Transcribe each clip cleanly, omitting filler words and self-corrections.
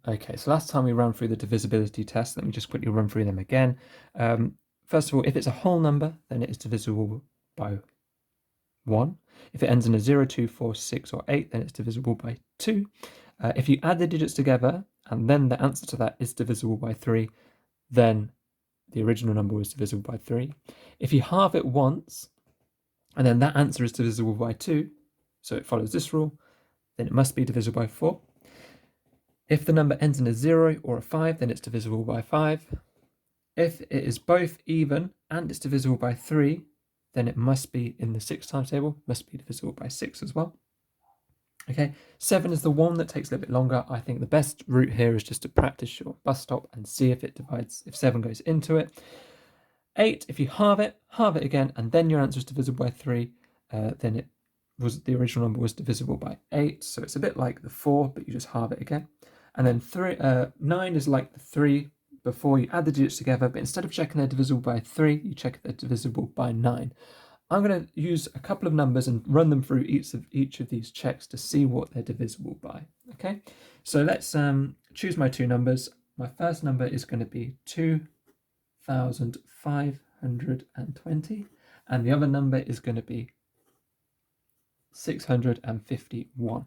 Okay, so last time we ran through the divisibility test. Let me just quickly run through them again. First of all, if it's a whole number, then it is divisible by 1. If it ends in a 0, 2, 4, 6, or 8, then it's divisible by 2. If you add the digits together, and then the answer to that is divisible by 3, then the original number was divisible by 3. If you halve it once, and then that answer is divisible by 2, so it follows this rule, then it must be divisible by 4. If the number ends in a 0 or a 5, then it's divisible by 5. If it is both even and it's divisible by 3, then it must be in the 6 times table, must be divisible by 6 as well. Okay, 7 is the one that takes a little bit longer. I think the best route here is just to practice your bus stop and see if it divides, if 7 goes into it. 8, if you halve it again, and then your answer is divisible by 3, then it was the original number was divisible by 8. So it's a bit like the 4, but you just halve it again. And then 9 is like the 3 before you add the digits together, but instead of checking they're divisible by 3, you check they're divisible by 9. I'm going to use a couple of numbers and run them through each of these checks to see what they're divisible by. Okay, so let's choose my two numbers. My first number is going to be 2,520, and the other number is going to be 651.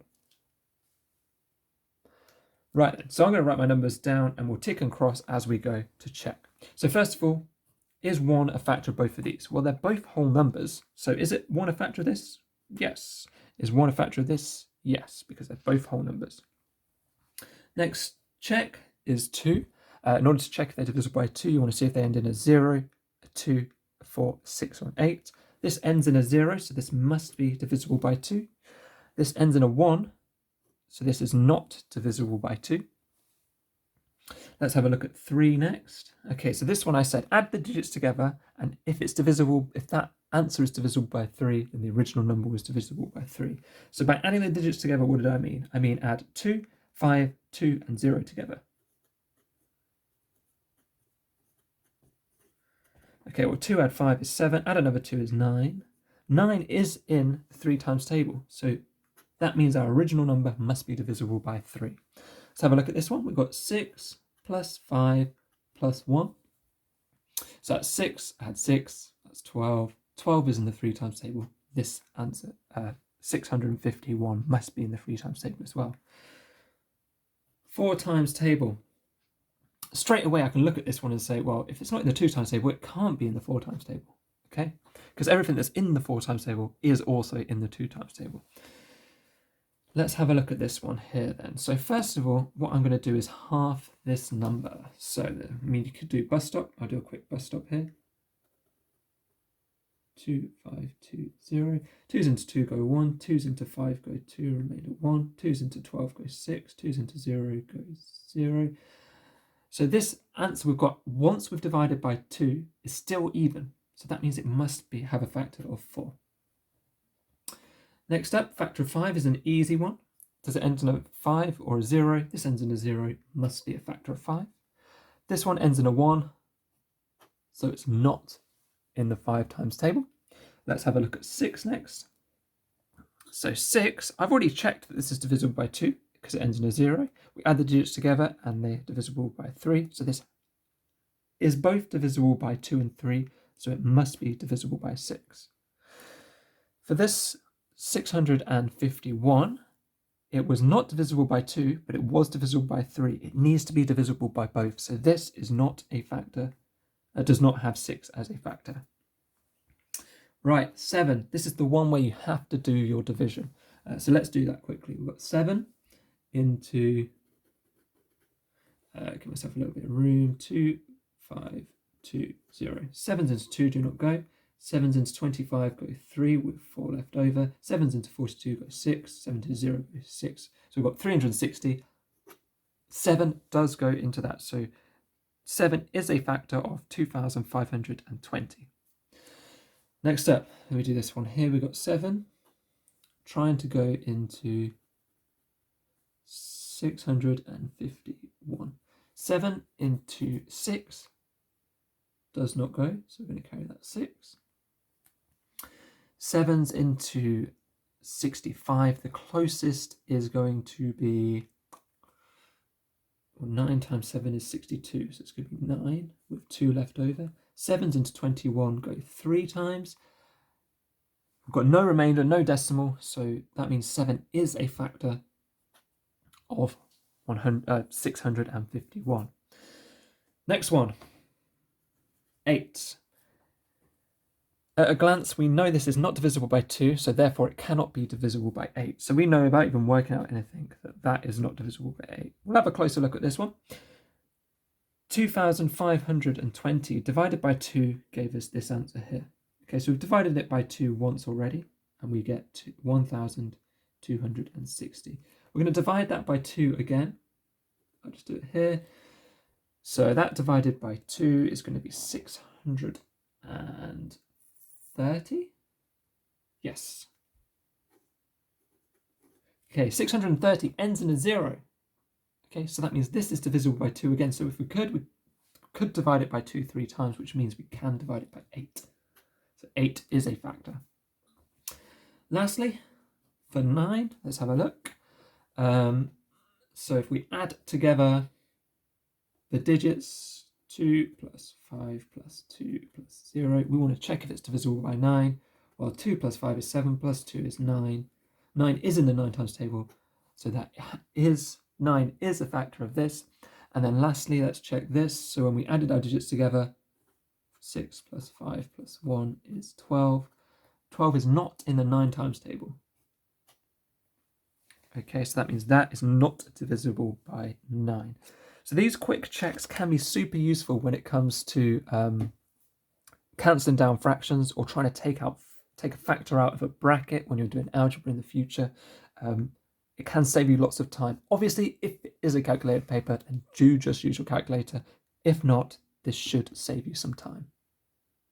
Right, so I'm going to write my numbers down and we'll tick and cross as we go to check. So first of all, is 1 a factor of both of these? Well, they're both whole numbers. So is it 1 a factor of this? Yes. Is 1 a factor of this? Yes, because they're both whole numbers. Next check is 2. In order to check if they're divisible by 2, you want to see if they end in a 0, a 2, a 4, 6, or an 8. This ends in a 0, so this must be divisible by 2. This ends in a 1, so this is not divisible by 2. Let's have a look at 3 next. Okay, so this one I said add the digits together, and if it's divisible, if that answer is divisible by 3, then the original number was divisible by 3. So by adding the digits together, what did I mean? I mean add 2, 5, 2, and 0 together. Okay, well 2 add 5 is 7, add another 2 is 9. 9 is in the 3 times table, so that means our original number must be divisible by 3. Let's have a look at this one. We've got 6 plus 5 plus 1. So that's 6, add 6, that's 12. 12 is in the 3 times table. This answer, 651, must be in the 3 times table as well. 4 times table. Straight away I can look at this one and say, well, if it's not in the 2 times table, it can't be in the 4 times table. Okay? Because everything that's in the 4 times table is also in the 2 times table. Let's have a look at this one here then. So first of all, what I'm going to do is half this number. So I mean, you could do bus stop. I'll do a quick bus stop here. 2, 5, 2, 0. 2's into 2 go 1. 2's into 5 go 2, remainder 1. 2's into 12 goes 6. 2's into 0 goes 0. So this answer we've got, once we've divided by 2, is still even. So that means it must have a factor of 4. Next up, factor of 5 is an easy one. Does it end in a 5 or a 0? This ends in a 0, must be a factor of 5. This one ends in a 1, so it's not in the 5 times table. Let's have a look at 6 next. So 6, I've already checked that this is divisible by 2 because it ends in a 0. We add the digits together and they're divisible by 3. So this is both divisible by 2 and 3, so it must be divisible by 6. For this 651, it was not divisible by 2, but it was divisible by 3. It needs to be divisible by both. So this is not a factor, does not have 6 as a factor. Right, 7. This is the one where you have to do your division. So let's do that quickly. We've got 7 into, give myself a little bit of room, 2, 5, 2, 0. 7's into 2, do not go. 7's into 25 go 3 with 4 left over. 7's into 42 go 6. 7 to 0 goes 6. So we've got 360. 7 does go into that. So 7 is a factor of 2,520. Next up, let me do this one here. We've got 7 trying to go into 651. 7 into 6 does not go, so we're going to carry that 6. 7's into 65. The closest is going to be Well, 9 times 7 is 62, so it's going to be 9 with 2 left over. 7's into 21 go 3 times. We've got no remainder, no decimal, so that means 7 is a factor of 651. Next one, 8. At a glance, we know this is not divisible by 2, so therefore it cannot be divisible by 8. So we know without even working out anything that that is not divisible by 8. We'll have a closer look at this one. 2,520 divided by 2 gave us this answer here. Okay, so we've divided it by 2 once already, and we get 1,260. We're going to divide that by 2 again. I'll just do it here. So that divided by 2 is going to be 630. Yes. Okay, 630 ends in a 0. Okay, so that means this is divisible by 2 again. So if we could divide it by 2 3 times, which means we can divide it by 8. So 8 is a factor. Lastly, for 9, let's have a look. So if we add together the digits, 2 plus 5 plus 2 plus 0, we want to check if it's divisible by 9. Well, 2 plus 5 is 7 plus 2 is 9. 9 is in the 9 times table, so that is 9 is a factor of this. And then lastly, let's check this. So when we added our digits together, 6 plus 5 plus 1 is 12. 12 is not in the 9 times table. Okay, so that means that is not divisible by 9. So these quick checks can be super useful when it comes to cancelling down fractions or trying to take a factor out of a bracket when you're doing algebra in the future. It can save you lots of time. Obviously, if it is a calculated paper, then do just use your calculator. If not, this should save you some time.